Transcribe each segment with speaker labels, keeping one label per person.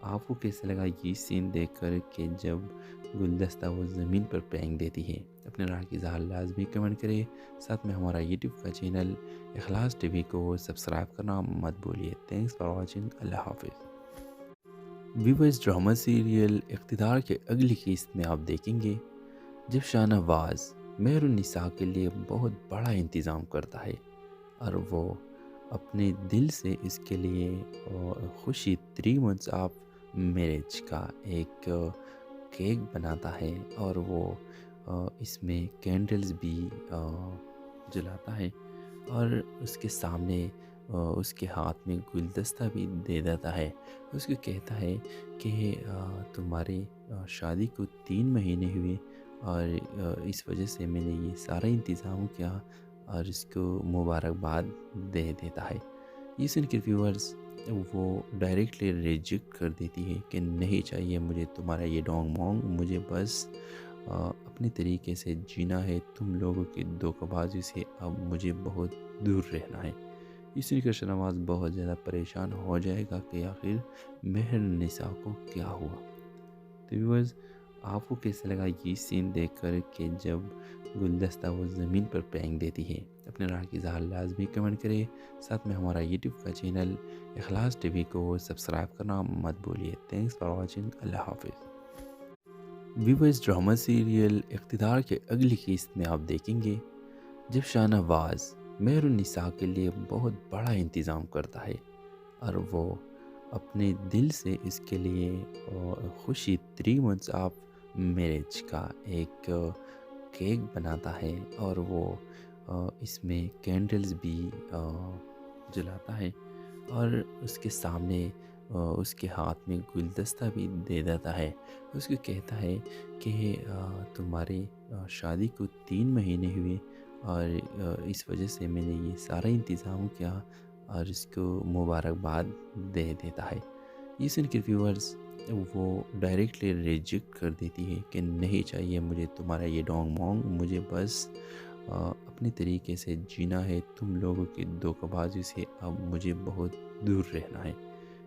Speaker 1: آپ کو کیسا لگا یہ سین دیکھ کر کہ جب گلدستہ وہ زمین پر پھینک دیتی ہے؟ اپنے رائے کی اظہار لازمی کمنٹ کرے، ساتھ میں ہمارا یوٹیوب کا چینل اخلاص ٹی وی کو سبسکرائب کرنا مت بھولیے۔ تھینکس فار واچنگ، اللہ حافظ۔ ویورز، ڈرامہ سیریل اقتدار کے اگلی قسط میں آپ دیکھیں گے جب شاہ نواز مہر النساء کے لیے بہت بڑا انتظام کرتا ہے اور وہ اپنے دل سے اس کے لیے خوشی 3 months آف میرج کا ایک کیک بناتا ہے، اور وہ اس میں کینڈلز بھی جلاتا ہے، اور اس کے سامنے اس کے ہاتھ میں گلدستہ بھی دے دیتا ہے۔ اس کو کہتا ہے کہ تمہاری شادی کو 3 مہینے ہوئے، اور اس وجہ سے میں نے یہ سارا انتظام کیا، اور اس کو مبارکباد دے دیتا ہے۔ یہ سن کے ویورز وہ ڈائریکٹلی ریجیکٹ کر دیتی ہے کہ نہیں چاہیے مجھے تمہارا یہ ڈونگ مونگ، مجھے بس اپنے طریقے سے جینا ہے، تم لوگوں کی دھوکہ بازی سے اب مجھے بہت دور رہنا ہے۔ اس لیے کہ شاہ نواز بہت زیادہ پریشان ہو جائے گا کہ آخر مہر النساء کو کیا ہوا۔ تو ویورز، آپ کو کیسا لگا یہ سین دیکھ کر کہ جب گلدستہ وہ زمین پر پھینک دیتی ہے؟ اپنے رائے کی اظہار لازمی کمنٹ کرے، ساتھ میں ہمارا یوٹیوب کا چینل اخلاص ٹی وی کو سبسکرائب کرنا مت بھولیے۔ تھینکس فار واچنگ، اللہ حافظ۔ ویورز، ڈرامہ سیریل اقتدار کے اگلی قسط میں آپ دیکھیں گے جب شاہ نواز مہر النساء کے لیے بہت بڑا انتظام کرتا ہے اور وہ اپنے دل سے اس کے لیے خوشی 3 months آف میرج کا ایک کیک بناتا ہے، اور وہ اس میں کینڈلز بھی جلاتا ہے، اور اس کے سامنے اس کے ہاتھ میں گلدستہ بھی دے دیتا ہے۔ اس کو کہتا ہے کہ تمہاری شادی کو 3 مہینے ہوئے، اور اس وجہ سے میں نے یہ سارا انتظام کیا، اور اس کو مبارکباد دے دیتا ہے۔ یہ سن کے ویورز وہ ڈائریکٹلی ریجیکٹ کر دیتی ہے کہ نہیں چاہیے مجھے تمہارا یہ ڈونگ مونگ، مجھے بس اپنے طریقے سے جینا ہے، تم لوگوں کی دھوکہ بازی سے اب مجھے بہت دور رہنا ہے۔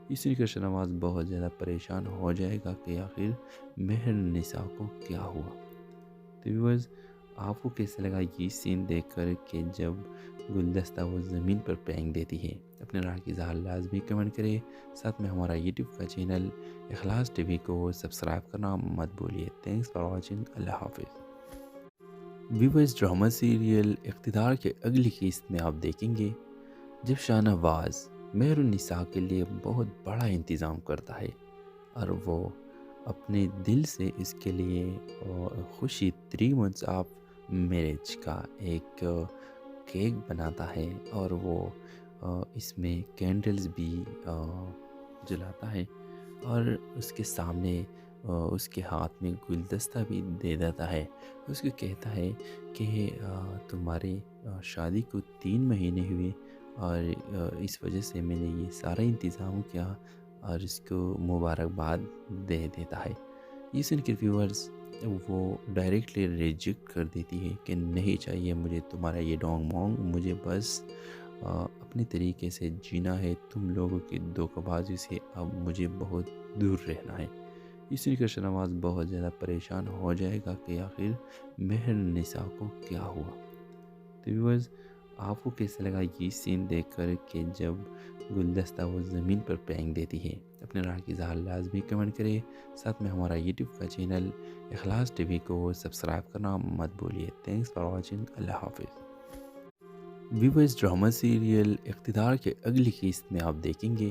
Speaker 1: اس لیے کہ شاہ نواز بہت زیادہ پریشان ہو جائے گا کہ آخر مہر النساء کو کیا ہوا۔ تو ویورز، آپ کو کیسا لگا یہ سین دیکھ کر کہ جب گلدستہ وہ زمین پر پھینک دیتی ہے؟ اپنے رائے کی اظہار لازمی کمنٹ کرے، ساتھ میں ہمارا یوٹیوب کا چینل اخلاص ٹی وی کو سبسکرائب کرنا مت بھولیے۔ تھینکس فار واچنگ، اللہ حافظ۔ ویورز، ڈرامہ سیریل اقتدار کے اگلی قسط میں آپ دیکھیں گے جب شاہ نواز مہر النساء کے لیے بہت بڑا انتظام کرتا ہے اور وہ اپنے دل سے اس کے لیے خوشی 3 months آف میرج کا ایک کیک بناتا ہے، اور وہ اس میں کینڈلز بھی جلاتا ہے، اور اس کے سامنے اس کے ہاتھ میں گلدستہ بھی دے دیتا ہے۔ اس کو کہتا ہے کہ تمہاری شادی کو 3 مہینے ہوئے، اور اس وجہ سے میں نے یہ سارا انتظام کیا، اور اس کو مبارکباد دے دیتا ہے۔ یہ سن کے ویورز وہ ڈائریکٹلی ریجیکٹ کر دیتی ہے کہ نہیں چاہیے مجھے تمہارا یہ ڈونگ مونگ، مجھے بس اپنے طریقے سے جینا ہے، تم لوگوں کی دھوکہ بازی سے اب مجھے بہت دور رہنا ہے۔ اس لیے کہ شاہ نواز بہت زیادہ پریشان ہو جائے گا کہ آخر مہر النساء کو کیا ہوا۔ تو ویورز، آپ کو کیسا لگا یہ سین دیکھ کر کہ جب گلدستہ وہ زمین پر پھینک دیتی ہے؟ اپنے رائے کی اظہار لازمی کمنٹ کرے، ساتھ میں ہمارا یوٹیوب کا چینل اخلاص ٹی وی کو سبسکرائب کرنا مت بھولیے۔ تھینکس فار واچنگ، اللہ حافظ۔ ویورز، ڈرامہ سیریل اقتدار کے اگلی قسط میں آپ دیکھیں گے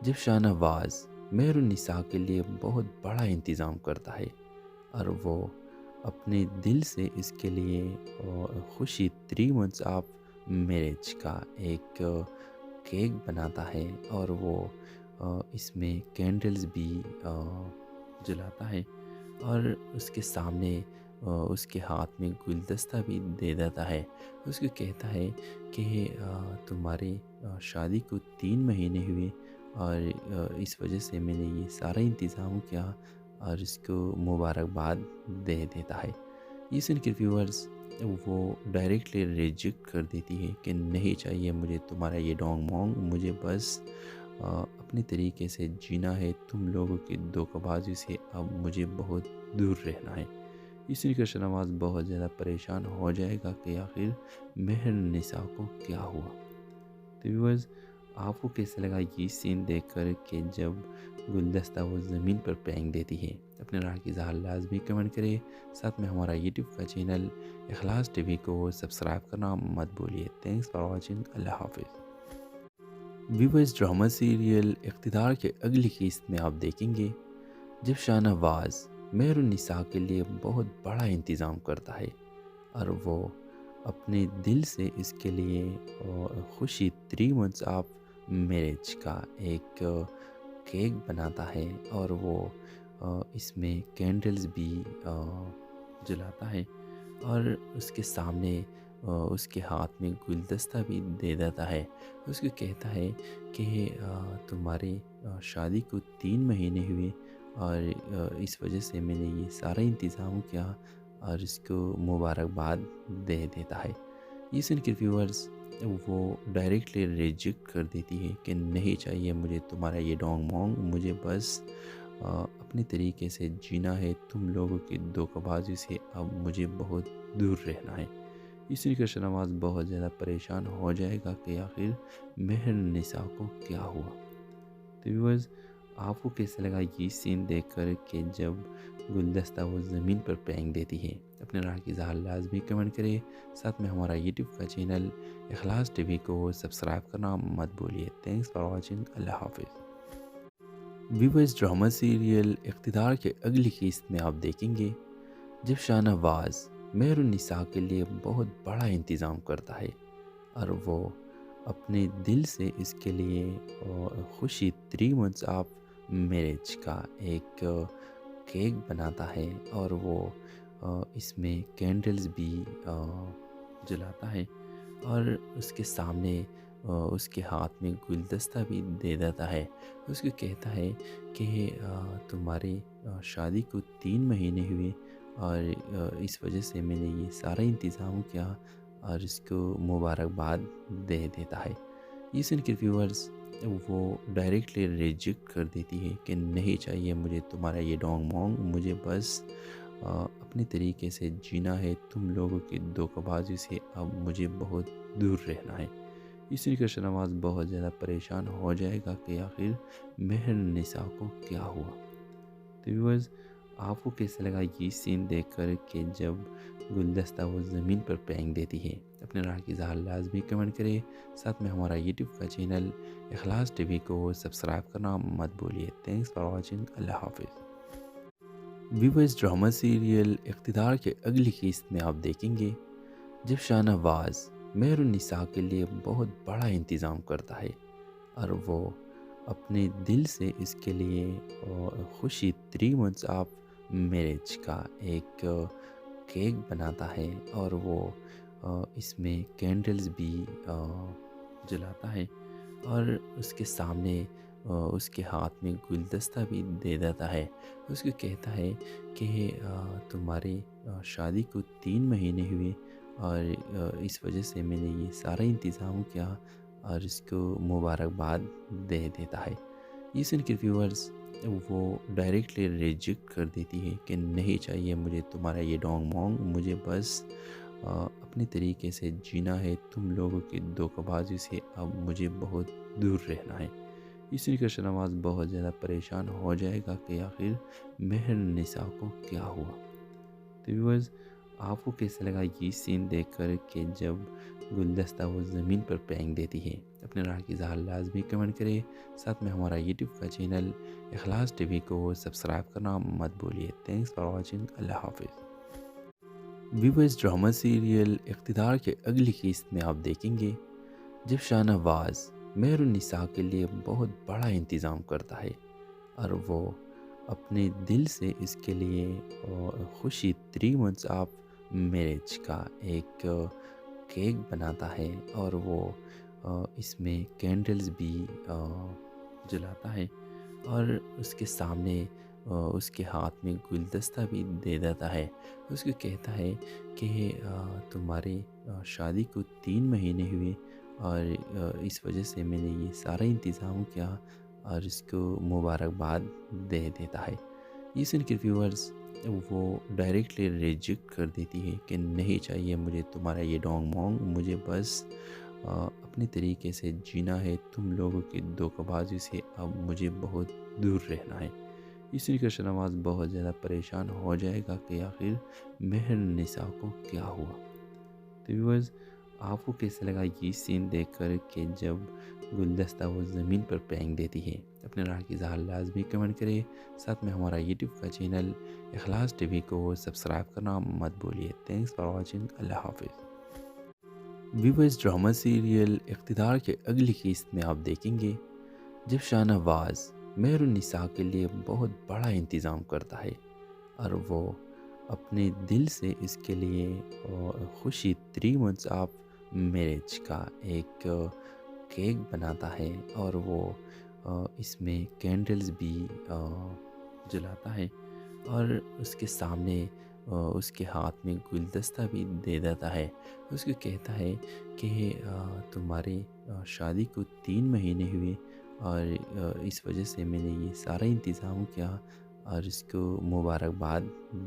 Speaker 1: جب شاہ نواز مہر النساء کے لیے بہت بڑا انتظام کرتا ہے اور وہ اپنے دل سے اس کے لیے خوشی 3 months آف میرج کا ایک کیک بناتا ہے، اور وہ اس میں کینڈلز بھی جلاتا ہے، اور اس کے سامنے اس کے ہاتھ میں گلدستہ بھی دے دیتا ہے۔ اس کو کہتا ہے کہ تمہاری شادی کو 3 مہینے ہوئے، اور اس وجہ سے میں نے یہ سارا انتظام کیا، اور اس کو مبارکباد دے دیتا ہے۔ یہ سن کے ویورز وہ ڈائریکٹلی ریجیکٹ کر دیتی ہے کہ نہیں چاہیے مجھے تمہارا یہ ڈونگ مونگ، مجھے بس اپنے اپنے طریقے سے جینا ہے، تم لوگوں کی دھوکہ بازی سے اب مجھے بہت دور رہنا ہے۔ یہ سن کر شاہنواز بہت زیادہ پریشان ہو جائے گا کہ آخر مہر نساء کو کیا ہوا۔ تو ویورز، آپ کو کیسا لگا یہ سین دیکھ کر کہ جب گلدستہ وہ زمین پر پھینک دیتی ہے؟ اپنے رائے کی اظہار لازمی کمنٹ کرے، ساتھ میں ہمارا یوٹیوب کا چینل اخلاص ٹی وی کو سبسکرائب کرنا مت بھولیے۔ تھینکس فار واچنگ، اللہ حافظ۔ ویورز، ڈرامہ سیریل اقتدار کے اگلی قسط میں آپ دیکھیں گے جب شاہنواز مہر النساء کے لیے بہت بڑا انتظام کرتا ہے اور وہ اپنے دل سے اس کے لیے خوشی 3 months آف میرج کا ایک کیک بناتا ہے اور وہ اس میں کینڈلز بھی جلاتا ہے اور اس کے سامنے اس کے ہاتھ میں گلدستہ بھی دے دیتا ہے۔ اس کو کہتا ہے کہ تمہاری شادی کو 3 مہینے ہوئے اور اس وجہ سے میں نے یہ سارا انتظام کیا اور اس کو مبارکباد دے دیتا ہے۔ یہ سن کے ویورز وہ ڈائریکٹلی ریجیکٹ کر دیتی ہے کہ نہیں چاہیے مجھے تمہارا یہ ڈونگ مونگ، مجھے بس اپنے طریقے سے جینا ہے، تم لوگوں کی دھوکہ بازی سے اب مجھے بہت دور رہنا ہے۔ اس لیے شاہنواز بہت زیادہ پریشان ہو جائے گا کہ آخر مہر نساء کو کیا ہوا۔ تو ویورز، آپ کو کیسا لگا یہ سین دیکھ کر کہ جب گلدستہ وہ زمین پر پھینک دیتی ہے؟ اپنے رائے کی اظہار لازمی کمنٹ کرے، ساتھ میں ہمارا یوٹیوب کا چینل اخلاص ٹی وی کو سبسکرائب کرنا مت بھولیے۔ تھینکس فار واچنگ، اللہ حافظ۔ ویورز، ڈرامہ سیریل اقتدار کے اگلی قسط میں آپ دیکھیں گے جب شاہنواز مہر النساء کے لیے بہت بڑا انتظام کرتا ہے اور وہ اپنے دل سے اس کے لیے خوشی 3 months آف میرج کا ایک کیک بناتا ہے اور وہ اس میں کینڈلز بھی جلاتا ہے اور اس کے سامنے اس کے ہاتھ میں گلدستہ بھی دے دیتا ہے۔ اس کو کہتا ہے کہ تمہاری شادی کو 3 مہینے ہوئے اور اس وجہ سے میں نے یہ سارا انتظام کیا اور اس کو مبارکباد دے دیتا ہے۔ یہ سن کے ویورز وہ ڈائریکٹلی ریجیکٹ کر دیتی ہے کہ نہیں چاہیے مجھے تمہارا یہ ڈونگ مونگ، مجھے بس اپنے طریقے سے جینا ہے، تم لوگوں کی دھوکہ بازی سے اب مجھے بہت دور رہنا ہے۔ اس لیے شاہنواز بہت زیادہ پریشان ہو جائے گا کہ آخر مہر نساء کو کیا ہوا۔ تو ویورز، آپ کو کیسا لگا یہ سین دیکھ کر کہ جب گلدستہ وہ زمین پر پھینک دیتی ہے؟ اپنے رائے کی اظہار لازمی کمنٹ کرے، ساتھ میں ہمارا یوٹیوب کا چینل اخلاص ٹی وی کو سبسکرائب کرنا مت بھولیے۔ تھینکس فار واچنگ، اللہ حافظ۔ ویورز، ڈرامہ سیریل اقتدار کے اگلی قسط میں آپ دیکھیں گے جب شاہنواز مہر النساء کے لیے بہت بڑا انتظام کرتا ہے اور وہ اپنے دل سے اس کے لیے خوشی 3 months آف میرج کا ایک کیک بناتا ہے اور وہ اس میں کینڈلز بھی جلاتا ہے اور اس کے سامنے اس کے ہاتھ میں گلدستہ بھی دے دیتا ہے۔ اس کو کہتا ہے کہ تمہاری شادی کو 3 مہینے ہوئے اور اس وجہ سے میں نے یہ سارا انتظام کیا اور اس کو مبارکباد دے دیتا ہے۔ یہ سن کے ویورز وہ ڈائریکٹلی ریجیکٹ کر دیتی ہے کہ نہیں چاہیے مجھے تمہارا یہ ڈونگ مونگ، مجھے بس اپنے طریقے سے جینا ہے، تم لوگوں کی دھوکہ بازی سے اب مجھے بہت دور رہنا ہے۔ اس لیے شاہنواز بہت زیادہ پریشان ہو جائے گا کہ آخر مہر نساء کو کیا ہوا۔ تو ویورز، آپ کو کیسا لگا یہ سین دیکھ کر کہ جب گلدستہ وہ زمین پر پھینک دیتی ہے؟ اپنے رائے کی اظہار لازمی کمنٹ کرے، ساتھ میں ہمارا یوٹیوب کا چینل اخلاص ٹی وی کو سبسکرائب کرنا مت بھولیے۔ تھینکس فار واچنگ، اللہ حافظ۔ ویورز، ڈرامہ سیریل اقتدار کے اگلی قسط میں آپ دیکھیں گے جب شاہنواز مہر النساء کے لیے بہت بڑا انتظام کرتا ہے اور وہ اپنے دل سے اس کے لیے خوشی 3 months آف میرج کا ایک کیک بناتا ہے اور وہ اس میں کینڈلز بھی جلاتا ہے اور اس کے سامنے اس کے ہاتھ میں گلدستہ بھی دے دیتا ہے۔ اس کو کہتا ہے کہ تمہاری شادی کو 3 مہینے ہوئے اور اس وجہ سے میں نے یہ سارا انتظام کیا اور اس کو مبارکباد دے دیتا ہے۔ یہ سن کے ویورز وہ ڈائریکٹلی ریجیکٹ کر دیتی ہے کہ نہیں چاہیے مجھے تمہارا یہ ڈونگ مونگ، مجھے بس اپنے طریقے سے جینا ہے، تم لوگوں کی دھوکہ بازی سے اب مجھے بہت دور رہنا ہے۔ اس لیے کہ شاہنواز بہت زیادہ پریشان ہو جائے گا کہ آخر مہر نساء کو کیا ہوا۔ تو ویورز آپ کو کیسے لگا یہ سین دیکھ کر کہ جب گلدستہ وہ زمین پر پھینک دیتی ہے؟ اپنے رائے کی اظہار لازمی کمنٹ کرے، ساتھ میں ہمارا یوٹیوب کا چینل اخلاص ٹی وی کو سبسکرائب کرنا مت بھولیے۔ تھینکس فار واچنگ، اللہ حافظ۔ ویورز ڈرامہ سیریل اقتدار کے اگلی قسط میں آپ دیکھیں گے جب شاہنواز مہر النساء کے لیے بہت بڑا انتظام کرتا ہے اور وہ اپنے دل سے اس کے لیے خوشی 3 months آف میرج کا ایک کیک بناتا ہے، اور وہ اس میں کینڈلز بھی جلاتا ہے، اور اس کے سامنے اس کے ہاتھ میں گلدستہ بھی دے دیتا ہے۔ اس کو کہتا ہے کہ تمہاری شادی کو 3 مہینے ہوئے، اور اس وجہ سے میں نے یہ سارا انتظام کیا، اور اس کو مبارکباد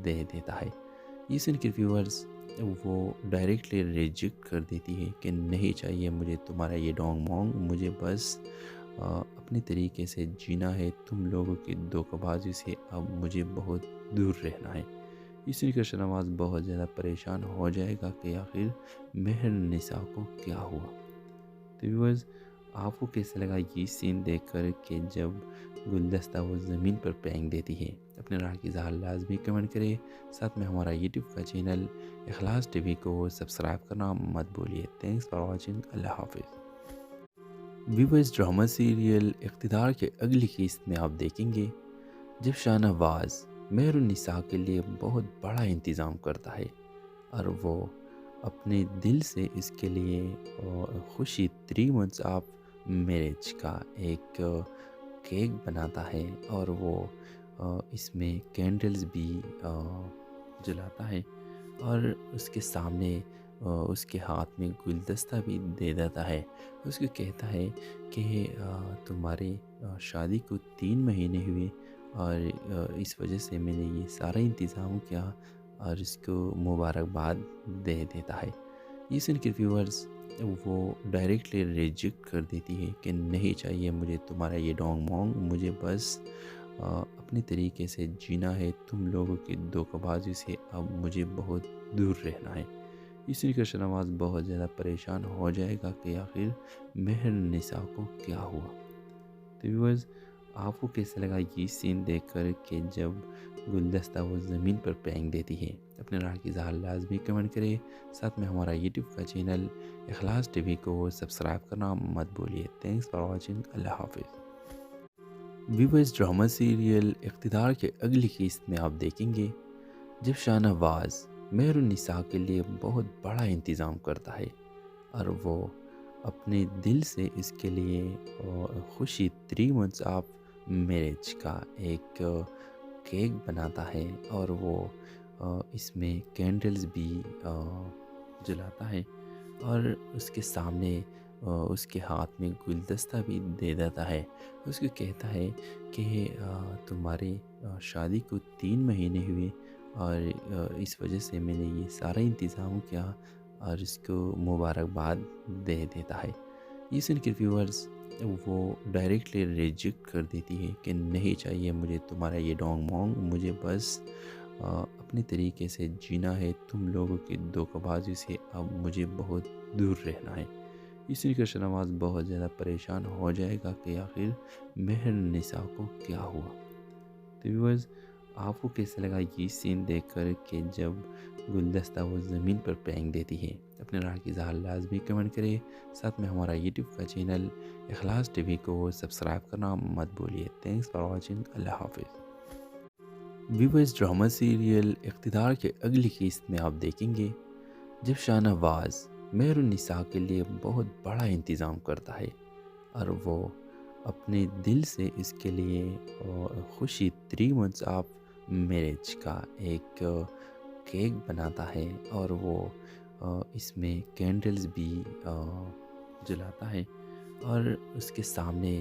Speaker 1: دے دیتا ہے۔ یہ سن کے ویورز وہ ڈائریکٹلی ریجیکٹ کر دیتی ہے کہ نہیں چاہیے مجھے تمہارا یہ ڈونگ مونگ، مجھے بس اپنے طریقے سے جینا ہے، تم لوگوں کی دھوکہ بازی سے اب مجھے بہت دور رہنا ہے۔ اس لیے کہ شاہنواز بہت زیادہ پریشان ہو جائے گا کہ آخر مہر نساء کو کیا ہوا۔ تو ویورز آپ کو کیسے لگا یہ سین دیکھ کر کہ جب گلدستہ وہ زمین پر پھینک دیتی ہے؟ اپنے رائے کی اظہار لازمی کمنٹ کرے، ساتھ میں ہمارا یوٹیوب کا چینل اخلاص ٹی وی کو سبسکرائب کرنا مت بھولیے۔ تھینکس فار واچنگ، اللہ حافظ۔ ویورز ڈرامہ سیریل اقتدار کے اگلی قسط میں آپ دیکھیں گے جب شاہنواز مہر النساء کے لیے بہت بڑا انتظام کرتا ہے اور وہ اپنے دل سے اس کے لیے خوشی 3 months آف میرج کا ایک کیک بناتا ہے، اور وہ اس میں کینڈلز بھی جلاتا ہے، اور اس کے سامنے اس کے ہاتھ میں گلدستہ بھی دے دیتا ہے۔ اس کو کہتا ہے کہ تمہاری شادی کو 3 مہینے ہوئے، اور اس وجہ سے میں نے یہ سارا انتظام کیا، اور اس کو مبارکباد دے دیتا ہے۔ یہ سن کے ویورز وہ ڈائریکٹلی ریجیکٹ کر دیتی ہے کہ نہیں چاہیے مجھے تمہارا یہ ڈونگ مونگ، مجھے بس اپنے طریقے سے جینا ہے، تم لوگوں کی دھوکہ بازی سے اب مجھے بہت دور رہنا ہے۔ اس لیے کہ شاہنواز بہت زیادہ پریشان ہو جائے گا کہ آخر مہر نساء کو کیا ہوا۔ تو ویورز آپ کو کیسے لگا یہ سین دیکھ کر کہ جب گلدستہ وہ زمین پر پھینک دیتی ہے؟ اپنے رائے کی اظہار لازمی کمنٹ کرے، ساتھ میں ہمارا یوٹیوب کا چینل اخلاص ٹی وی کو سبسکرائب کرنا مت بھولیے۔ تھینکس فار واچنگ، اللہ حافظ۔ ویورز ڈرامہ سیریل اقتدار کے اگلی قسط میں آپ دیکھیں گے جب شاہنواز مہر النساء کے لیے بہت بڑا انتظام کرتا ہے اور وہ اپنے دل سے اس کے لیے خوشی 3 months آف میرج کا ایک کیک بناتا ہے، اور وہ اس میں کینڈلز بھی جلاتا ہے، اور اس کے سامنے اس کے ہاتھ میں گلدستہ بھی دے دیتا ہے۔ اس کو کہتا ہے کہ تمہاری شادی کو 3 مہینے ہوئے، اور اس وجہ سے میں نے یہ سارا انتظام کیا، اور اس کو مبارکباد دے دیتا ہے۔ یہ سن کے ویورز وہ ڈائریکٹلی ریجیکٹ کر دیتی ہے کہ نہیں چاہیے مجھے تمہارا یہ ڈونگ مونگ، مجھے بس اپنے طریقے سے جینا ہے، تم لوگوں کی دھوکہ بازی سے اب مجھے بہت دور رہنا ہے۔ اس لیے کہ شاہنواز بہت زیادہ پریشان ہو جائے گا کہ آخر مہر نساء کو کیا ہوا۔ تو ویورز آپ کو کیسے لگا یہ سین دیکھ کر کہ جب گلدستہ وہ زمین پر پھینک دیتی ہے؟ اپنے رائے کی اظہار لازمی کمنٹ کرے، ساتھ میں ہمارا یوٹیوب کا چینل اخلاص ٹی وی کو سبسکرائب کرنا مت بھولیے۔ تھینکس فار واچنگ، اللہ حافظ۔ ویورز ڈرامہ سیریل اقتدار کے اگلی قسط میں آپ دیکھیں گے جب شاہنواز مہر النساء کے لیے بہت بڑا انتظام کرتا ہے اور وہ اپنے دل سے اس کے لیے خوشی 3 months آف میرج کا ایک کیک بناتا ہے، اور وہ اس میں کینڈلز بھی جلاتا ہے، اور اس کے سامنے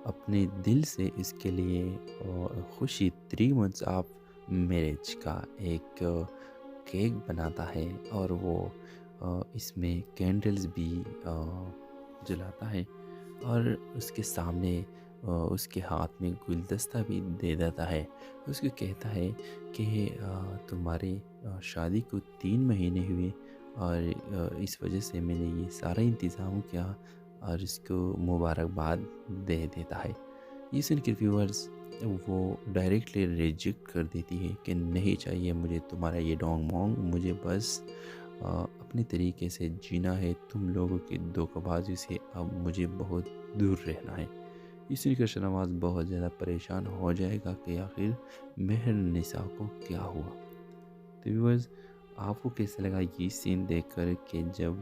Speaker 1: اپنے دل سے اس کے لیے خوشی 3 months آف میرج کا ایک کیک بناتا ہے، اور وہ اس میں کینڈلز بھی جلاتا ہے، اور اس کے سامنے اس کے ہاتھ میں گلدستہ بھی دے دیتا ہے۔ اس کو کہتا ہے کہ تمہاری شادی کو 3 مہینے ہوئے، اور اس وجہ سے میں نے یہ سارا انتظام کیا، اور اس کو مبارکباد دے دیتا ہے۔ یہ سن کے ویورز وہ ڈائریکٹلی ریجیکٹ کر دیتی ہے کہ نہیں چاہیے مجھے تمہارا یہ ڈونگ مونگ، مجھے بس اپنے طریقے سے جینا ہے، تم لوگوں کی دھوکہ بازی سے اب مجھے بہت دور رہنا ہے۔ اس لیے کہ شاہنواز بہت زیادہ پریشان ہو جائے گا کہ آخر مہر نساء کو کیا ہوا۔ تو ویورز آپ کو کیسا لگا یہ سین دیکھ کر کہ جب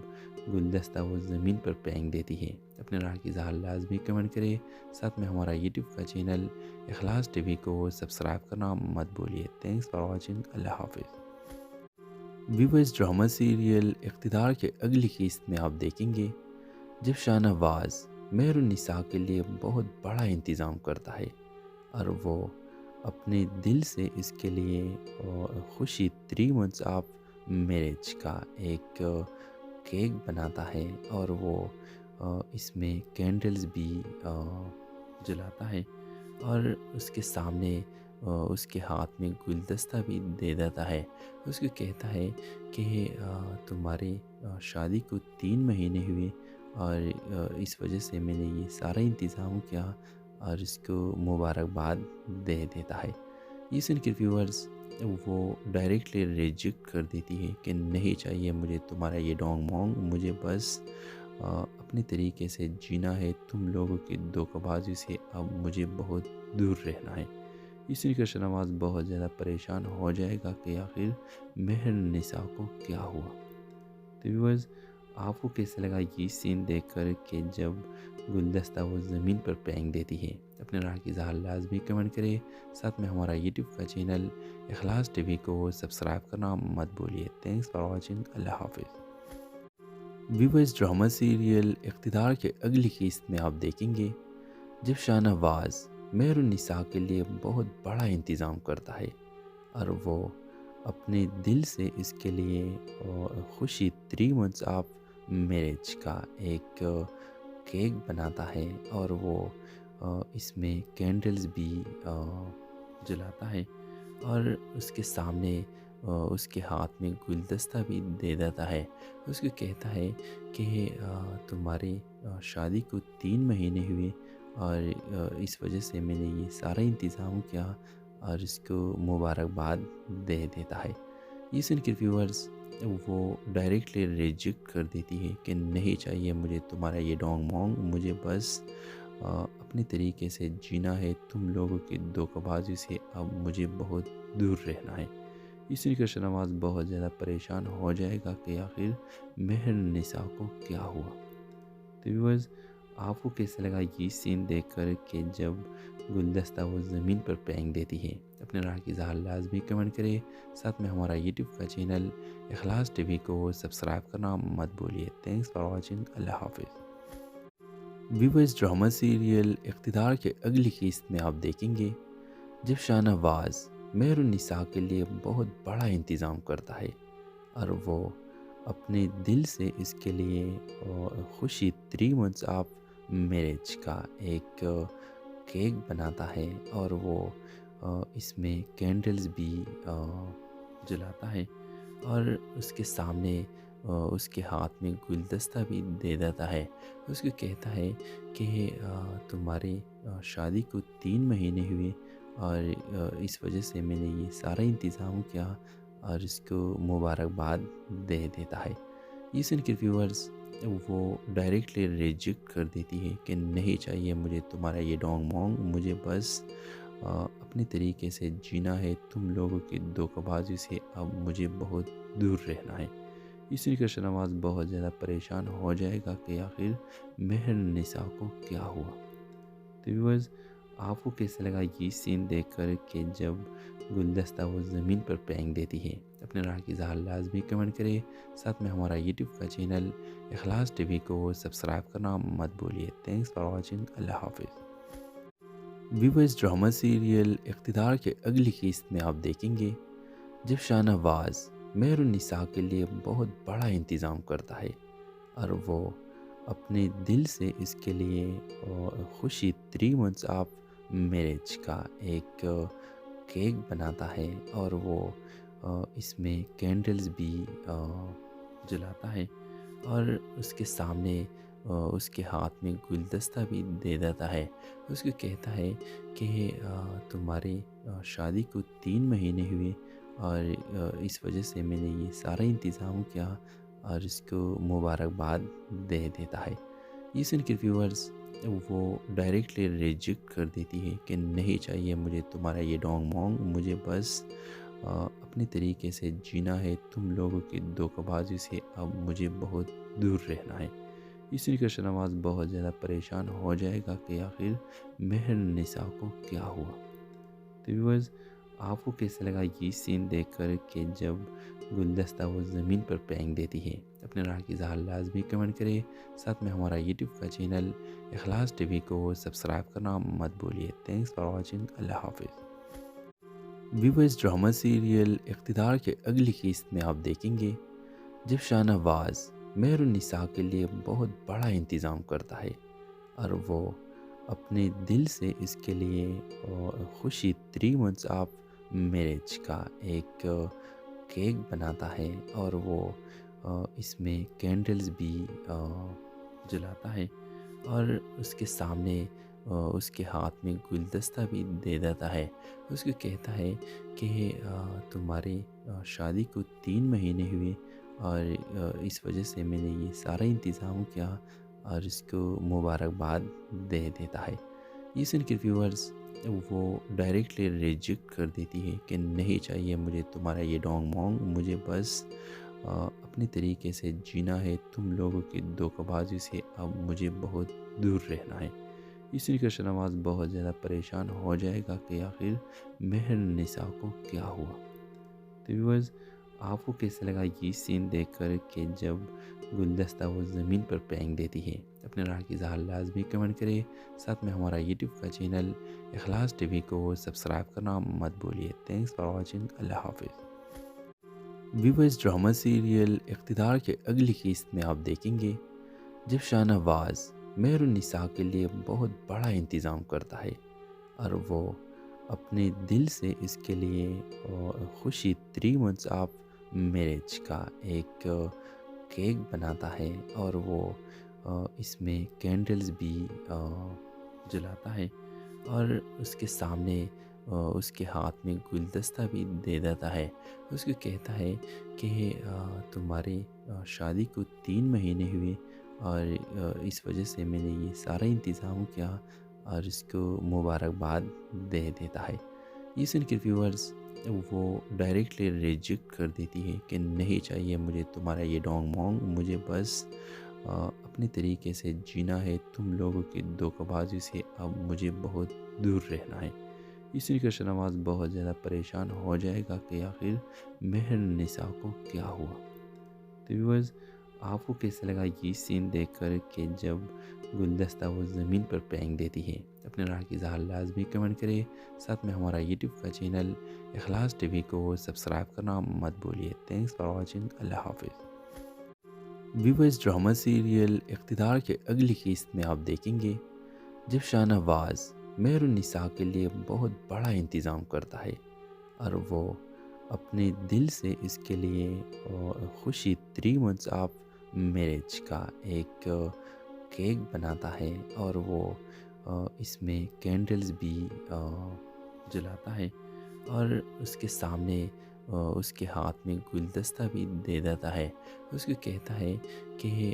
Speaker 1: گلدستہ وہ زمین پر پھینک دیتی ہے؟ اپنے رائے کی اظہار لازمی کمنٹ کرے، ساتھ میں ہمارا یوٹیوب کا چینل اخلاص ٹی وی کو سبسکرائب کرنا مت بھولیے۔ تھینکس فار واچنگ، اللہ حافظ۔ ویورز ڈرامہ سیریل اقتدار کے اگلی قسط میں آپ دیکھیں گے جب شاہنواز مہر النساء کے لیے بہت بڑا انتظام کرتا ہے، اور وہ اپنے دل سے اس کے لیے خوشی 3 months آف میرج کا ایک کیک بناتا ہے اور وہ اس میں کینڈلز بھی جلاتا ہے اور اس کے سامنے اس کے ہاتھ میں گلدستہ بھی دے دیتا ہے. اس کو کہتا ہے کہ تمہارے شادی کو 3 مہینے ہوئے اور اس وجہ سے میں نے یہ سارا انتظام کیا اور اس کو مبارکباد دے دیتا ہے. یہ سن کے ویورز وہ ڈائریکٹلی ریجیکٹ کر دیتی ہے کہ نہیں چاہیے مجھے تمہارا یہ ڈونگ مونگ، مجھے بس اپنے طریقے سے جینا ہے، تم لوگوں کی دھوکہ بازی سے اب مجھے بہت دور رہنا ہے. اس لیے کرشن نواز بہت زیادہ پریشان ہو جائے گا کہ آخر مہر نساء کو کیا ہوا. تو ویورز آپ کو کیسے لگا یہ سین دیکھ کر کہ جب گلدستہ وہ زمین پر پھینک دیتی ہے؟ اپنے رائے کی اظہار لازمی کمنٹ کرے. ساتھ میں ہمارا یوٹیوب کا چینل اخلاص ٹی وی کو سبسکرائب کرنا مت بولیے. Thanks for watching. اللہ حافظ. ویورز ڈرامہ سیریل اقتدار کے اگلی قسط میں آپ دیکھیں گے جب شاہ نواز مہر النساء کے لیے بہت بڑا انتظام کرتا ہے اور وہ اپنے دل سے اس کے لیے خوشی 3 months آف میرج کا ایک کیک بناتا ہے اور وہ اس میں کینڈلز بھی جلاتا ہے اور اس کے سامنے اس کے ہاتھ میں گلدستہ بھی دے دیتا ہے. اس کو کہتا ہے کہ تمہارے شادی کو 3 مہینے ہوئے اور اس وجہ سے میں نے یہ سارا انتظام کیا اور اس کو مبارکباد دے دیتا ہے. یہ سن کے ویورز وہ ڈائریکٹلی ریجیکٹ کر دیتی ہے کہ نہیں چاہیے مجھے تمہارا یہ ڈونگ مونگ، مجھے بس اپنے طریقے سے جینا ہے، تم لوگوں کی دھوکہ بازی سے اب مجھے بہت دور رہنا ہے. اس لیے کرشن نواز بہت زیادہ پریشان ہو جائے گا کہ آخر مہر نساء کو کیا ہوا. تو ویورز آپ کو کیسے لگا یہ سین دیکھ کر کہ جب گلدستہ وہ زمین پر پھینک دیتی ہے؟ اپنے رائے کی اظہار لازمی کمنٹ کرے. ساتھ میں ہمارا یوٹیوب کا چینل اخلاص ٹی وی کو سبسکرائب کرنا مت بولیے. Thanks for watching. اللہ حافظ. ویورز ڈرامہ سیریل اقتدار کے اگلی قسط میں آپ دیکھیں گے جب شاہ نواز مہر النساء کے لیے بہت بڑا انتظام کرتا ہے اور وہ اپنے دل سے اس کے لیے خوشی 3 months آف میرج کا ایک کیک بناتا ہے اور وہ اس میں کینڈلز بھی جلاتا ہے اور اس کے سامنے اس کے ہاتھ میں گلدستہ بھی دے دیتا ہے. اس کو کہتا ہے کہ تمہارے شادی کو 3 مہینے ہوئے اور اس وجہ سے میں نے یہ سارا انتظام کیا اور اس کو مبارکباد دے دیتا ہے. یہ سن کے ویورز وہ ڈائریکٹلی ریجیکٹ کر دیتی ہے کہ نہیں چاہیے مجھے تمہارا یہ ڈونگ مونگ، مجھے بس اپنے طریقے سے جینا ہے، تم لوگوں کی دھوکہ بازی سے اب مجھے بہت دور رہنا ہے. اس لیے کرشن نواز بہت زیادہ پریشان ہو جائے گا کہ آخر مہر نساء کو کیا ہوا. تو ویورز آپ کو کیسے لگا یہ سین دیکھ کر کہ جب گلدستہ وہ زمین پر پھینک دیتی ہے؟ اپنے رائے کی اظہار لازمی کمنٹ کرے. ساتھ میں ہمارا یوٹیوب کا چینل اخلاص ٹی وی کو سبسکرائب کرنا مت بولیے. Thanks for watching. اللہ حافظ. ویورز ڈرامہ سیریل اقتدار کے اگلی قسط میں آپ دیکھیں گے جب شاہ نواز مہر النساء کے لیے بہت بڑا انتظام کرتا ہے اور وہ اپنے دل سے اس کے لیے خوشی 3 months آف میرج کا ایک کیک بناتا ہے اور وہ اس میں کینڈلز بھی جلاتا ہے اور اس کے سامنے اس کے ہاتھ میں گلدستہ بھی دے دیتا ہے. اس کو کہتا ہے کہ تمہارے شادی کو 3 مہینے ہوئے اور اس وجہ سے میں نے یہ سارا انتظام کیا اور اس کو مبارکباد دے دیتا ہے. یہ سن کے ویورز وہ ڈائریکٹلی ریجیکٹ کر دیتی ہے کہ نہیں چاہیے مجھے تمہارا یہ ڈونگ مونگ، مجھے بس اپنے طریقے سے جینا ہے، تم لوگوں کی دھوکہ بازی سے اب مجھے بہت دور رہنا ہے. اس لیے کرشن نواز بہت زیادہ پریشان ہو جائے گا کہ آخر مہر نساء کو کیا ہوا. تو ویورز آپ کو کیسے لگا یہ سین دیکھ کر کہ جب گلدستہ وہ زمین پر پھینک دیتی ہے؟ اپنے رائے کی اظہار لازمی کمنٹ کرے. ساتھ میں ہمارا یوٹیوب کا چینل اخلاص ٹی وی کو سبسکرائب کرنا مت بولیے. Thanks for watching. اللہ حافظ. ویورز ڈرامہ سیریل اقتدار کے اگلی قسط میں آپ دیکھیں گے جب شاہ نواز مہر النساء کے لیے بہت بڑا انتظام کرتا ہے اور وہ اپنے دل سے اس کے لیے خوشی 3 months آف میرج کا ایک کیک بناتا ہے اور وہ اس میں کینڈلز بھی جلاتا ہے اور اس کے سامنے اس کے ہاتھ میں گلدستہ بھی دے دیتا ہے. اس کو کہتا ہے کہ تمہاری شادی کو 3 مہینے ہوئے اور اس وجہ سے میں نے یہ سارا انتظام کیا اور اس کو مبارکباد دے دیتا ہے. یہ سن کے ویورز وہ ڈائریکٹلی ریجیکٹ کر دیتی ہے کہ نہیں چاہیے مجھے تمہارا یہ ڈونگ مونگ، مجھے بس اپنے طریقے سے جینا ہے، تم لوگوں کی دھوکہ بازی سے اب مجھے بہت دور رہنا ہے. اس لیے کہ شاہنواز بہت زیادہ پریشان ہو جائے گا کہ آخر مہر النساء کو کیا ہوا. تو ویورز آپ کو کیسا لگا یہ سین دیکھ کر کہ جب گلدستہ وہ زمین پر پھینک دیتی ہے؟ اپنے رائے کی اظہار لازمی کمنٹ کرے، ساتھ میں ہمارا یوٹیوب کا چینل اخلاص ٹی وی کو سبسکرائب کرنا مت بھولیے. Thanks for watching. اللہ حافظ. ویورز ڈرامہ سیریل اقتدار کے اگلی قسط میں آپ دیکھیں گے جب شاہ نواز مہر النساء کے لیے بہت بڑا انتظام کرتا ہے اور وہ اپنے دل سے اس کے لیے خوشی 3 months آف میرج کا ایک کیک بناتا ہے اور وہ اس میں کینڈلز بھی جلاتا ہے اور اس کے سامنے اس کے ہاتھ میں گلدستہ بھی دے دیتا ہے. اس کو کہتا ہے کہ تمہاری شادی کو 3 مہینے ہوئے اور اس وجہ سے میں نے یہ سارا انتظام کیا اور اس کو مبارکباد دے دیتا ہے. یہ سن کے ویورز وہ ڈائریکٹلی ریجیکٹ کر دیتی ہے کہ نہیں چاہیے مجھے تمہارا یہ ڈونگ مونگ، مجھے بس اپنے طریقے سے جینا ہے، تم لوگوں کی دھوکہ بازی سے اب مجھے بہت دور رہنا ہے. اس لیے کہ شاہنواز بہت زیادہ پریشان ہو جائے گا کہ آخر مہر النساء کو کیا ہوا. تو ویورز آپ کو کیسا لگا یہ سین دیکھ کر کہ جب گلدستہ وہ زمین پر پھینک دیتی ہے؟ اپنے رائے کی اظہار لازمی کمنٹ کرے، ساتھ میں ہمارا یوٹیوب کا چینل اخلاص ٹی وی کو سبسکرائب کرنا مت بھولیے. Thanks for watching. اللہ حافظ. ویورز ڈرامہ سیریل اقتدار کے اگلی قسط میں آپ دیکھیں گے جب شاہ نواز مہر النساء کے لیے بہت بڑا انتظام کرتا ہے اور وہ اپنے دل سے اس کے لیے خوشی 3 months آف میرج کا ایک کیک بناتا ہے اور وہ اس میں کینڈلز بھی جلاتا ہے اور اس کے سامنے اس کے ہاتھ میں گلدستہ بھی دے دیتا ہے. اس کو کہتا ہے کہ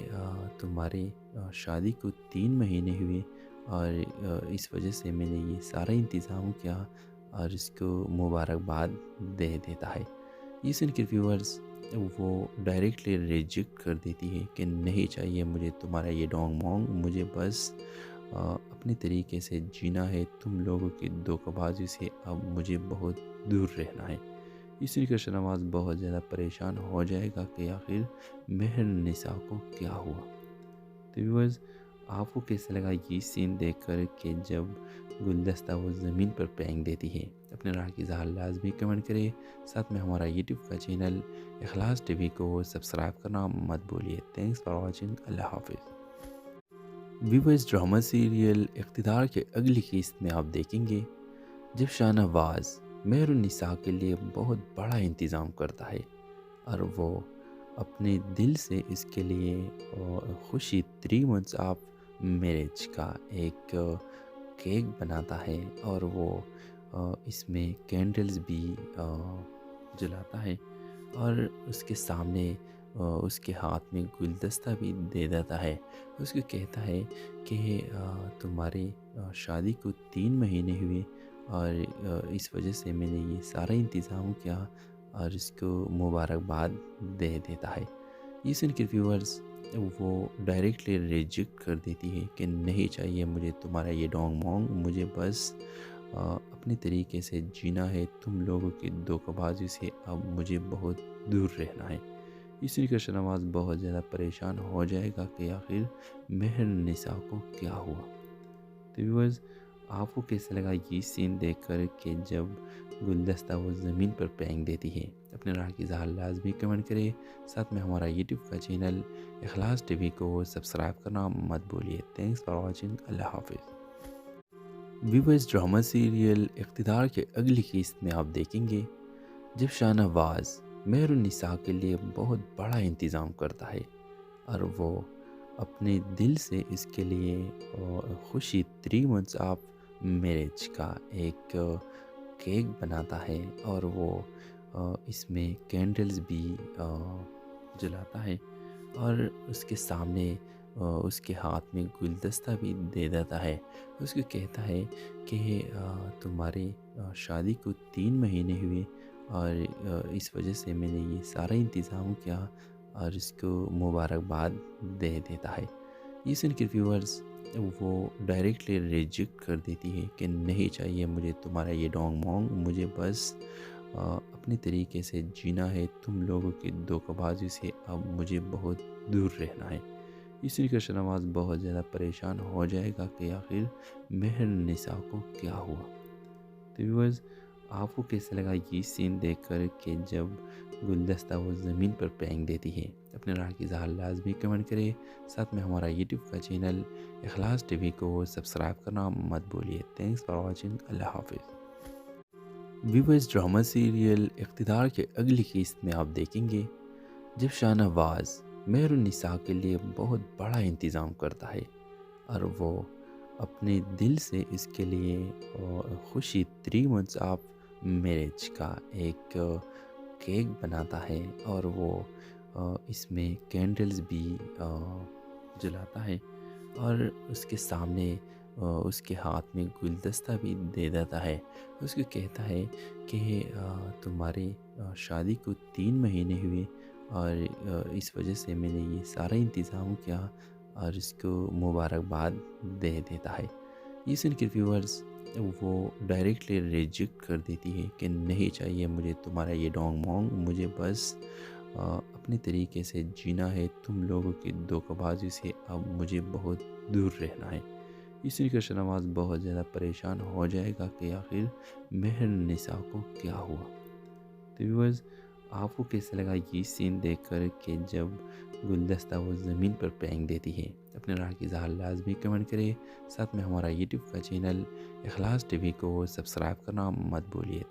Speaker 1: تمہاری شادی کو 3 مہینے ہوئے اور اس وجہ سے میں نے یہ سارا انتظام کیا اور اس کو مبارکباد دے دیتا ہے. یہ سن کے ویورز وہ ڈائریکٹلی ریجیکٹ کر دیتی ہے کہ نہیں چاہیے مجھے تمہارا یہ ڈونگ مونگ، مجھے بس اپنے طریقے سے جینا ہے، تم لوگوں کی دھوکہ بازی سے اب مجھے بہت دور رہنا ہے. اس لیے کہ شاہنواز بہت زیادہ پریشان ہو جائے گا کہ آخر مہر النساء کو کیا ہوا. تو ویورز آپ کو کیسا لگا یہ سین دیکھ کر کہ جب گلدستہ وہ زمین پر پھینک دیتی ہے؟ اپنے رائے کی اظہار لازمی کمنٹ کرے، ساتھ میں ہمارا یوٹیوب کا چینل اخلاص ٹی وی کو سبسکرائب کرنا مت بھولیے. Thanks for watching. اللہ حافظ. ویورز ڈرامہ سیریل اقتدار کے اگلی قسط میں آپ دیکھیں گے جب شاہ نواز مہر النساء کے لیے بہت بڑا انتظام کرتا ہے اور وہ اپنے دل سے اس کے لیے خوشی 3 months آف میرج کا ایک کیک بناتا ہے اور وہ اس میں کینڈلز بھی جلاتا ہے اور اس کے سامنے اس کے ہاتھ میں گلدستہ بھی دے دیتا ہے. اس کو کہتا ہے کہ تمہاری شادی کو 3 مہینے ہوئے اور اس وجہ سے میں نے یہ سارا انتظام کیا اور اس کو مبارکباد دے دیتا ہے. یہ سن کے ویورز وہ ڈائریکٹلی ریجیکٹ کر دیتی ہے کہ نہیں چاہیے مجھے تمہارا یہ ڈونگ مونگ، مجھے بس اپنے طریقے سے جینا ہے، تم لوگوں کی دھوکہ بازی سے اب مجھے بہت دور رہنا ہے. اس لیے کہ شاہنواز بہت زیادہ پریشان ہو جائے گا کہ آخر مہر النساء کو کیا ہوا. تو ویورز آپ کو کیسا لگا یہ سین دیکھ کر کہ جب گلدستہ وہ زمین پر پھینک دیتی ہے؟ اپنے رائے کی اظہار لازمی کمنٹ کرے، ساتھ میں ہمارا یوٹیوب کا چینل اخلاص ٹی وی کو سبسکرائب کرنا مت بھولیے۔ تھینکس فار واچنگ، اللہ حافظ۔ ویورز، ڈرامہ سیریل اقتدار کے اگلی قسط میں آپ دیکھیں گے جب شاہ نواز مہر النساء کے لیے بہت بڑا انتظام کرتا ہے اور وہ اپنے دل سے اس کے لیے خوشی 3 months آف میرج کا ایک کیک بناتا ہے، اور وہ اس میں کینڈلز بھی جلاتا ہے، اور اس کے سامنے اس کے ہاتھ میں گلدستہ بھی دے دیتا ہے۔ اس کو کہتا ہے کہ تمہاری شادی کو 3 مہینے ہوئے، اور اس وجہ سے میں نے یہ سارا انتظام کیا، اور اس کو مبارکباد دے دیتا ہے۔ یہ سن کے ویورز وہ ڈائریکٹلی ریجیکٹ کر دیتی ہے کہ نہیں چاہیے مجھے تمہارا یہ ڈونگ مونگ، مجھے بس اپنے طریقے سے جینا ہے، تم لوگوں کی دھوکہ بازی سے اب مجھے بہت دور رہنا ہے۔ اس لیے شاہ نواز بہت زیادہ پریشان ہو جائے گا کہ آخر مہر النساء کو کیا ہوا۔ تو ویورز، آپ کو کیسا لگا یہ سین دیکھ کر کہ جب گلدستہ وہ زمین پر پھینک دیتی ہے؟ اپنے رائے کی اظہار لازمی کمنٹ کرے، ساتھ میں ہمارا یوٹیوب کا چینل اخلاص ٹی وی کو سبسکرائب کرنا مت بھولیے۔ تھینکس فار واچنگ، اللہ حافظ۔ ویورز، ڈرامہ سیریل اقتدار کے اگلی قسط میں آپ دیکھیں گے جب شاہ نواز مہر النساء کے لیے بہت بڑا انتظام کرتا ہے، اور وہ اپنے دل سے اس کے لیے خوشی 3 months آف میرج کا ایک کیک بناتا ہے، اور وہ اس میں کینڈلز بھی جلاتا ہے، اور اس کے سامنے اس کے ہاتھ میں گلدستہ بھی دے دیتا ہے۔ اس کو کہتا ہے کہ تمہاری شادی کو 3 مہینے ہوئے، اور اس وجہ سے میں نے یہ سارا انتظام کیا، اور اس کو مبارکباد دے دیتا ہے۔ یہ سن کے ویورز وہ ڈائریکٹلی ریجیکٹ کر دیتی ہے کہ نہیں چاہیے مجھے تمہارا یہ ڈونگ مونگ، مجھے بس اپنے طریقے سے جینا ہے، تم لوگوں کی دھوکہ بازی سے اب مجھے بہت دور رہنا ہے۔ اس لیے شاہ نواز بہت زیادہ پریشان ہو جائے گا کہ آخر مہر النساء کو کیا ہوا۔ تو ویورز، آپ کو کیسا لگا یہ سین دیکھ کر کہ جب گلدستہ وہ زمین پر پھینک دیتی ہے؟ اپنے رائے کی اظہار لازمی کمنٹ کرے، ساتھ میں ہمارا یوٹیوب کا چینل اخلاص ٹی وی کو سبسکرائب کرنا مت بھولیے۔